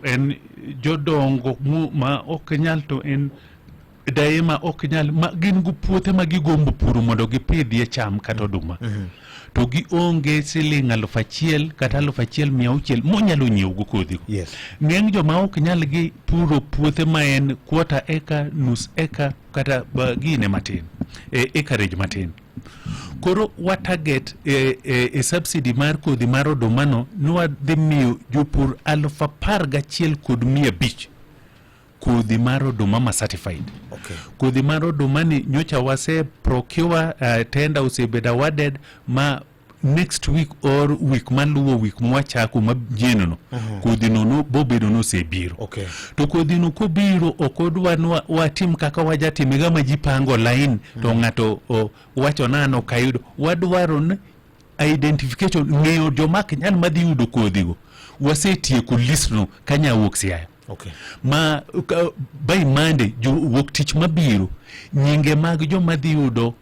En jodongo ma ok nyal to en daima ok nyal ma gin gu puothe ma gigombo puro mondo gipidhie cham kata oduma. To gi onge siling 1,000 kata 1,600 monyalo nyiewo go kodhi. Yes. Ng'eny joma ok nyal gi puro puothe ma en quarter acre, nus acre kata gine matin, acreage matin. Koro what target subsidy mar kodhi mar oduma no nwadhi miyo jopur 11,500 kodhi mar oduma ma certified. Okay. Kodhi mar oduma ni nyocha wase procure tender osebeda awarded ma next week or week maluwo week mwachako mabjeno kodhi no bobedo no sebiro. Okay. To kodhi no kobiro okodwa watim kaka wajatimiga ma jipango line to ng'ato wacho nano kayudo wadwaro identification ng'eyo jomak nyal madhi yudo kodhi go wasetieko list no kanya wuok Siaya. Okay. Ma by Monday wuok tich mabiro nyinge mag joma dhi yudo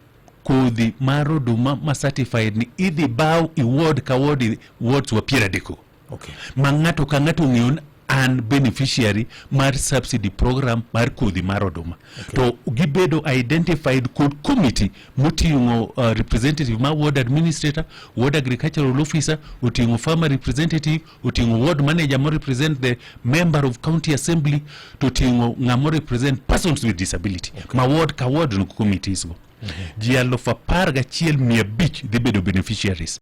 kodhi mar oduma ma certified ni idhi baw iward ka wards wa 30. Okay. Ma ng'ato ka ng'ato ng'eyo an beneficiary mar subsidy program mar kodhi mar oduma. Okay. To gibedo identified kod committee moting'o representative ma ward administrator, ward agricultural officer, oting'o farmer representative, oting'o ward manager mo represent the member of county assembly, to oting'o ng'amo represent persons with disability. Okay. Ma ward ka ward no committees go. Ji 11,500 dhi bedo beneficiaries.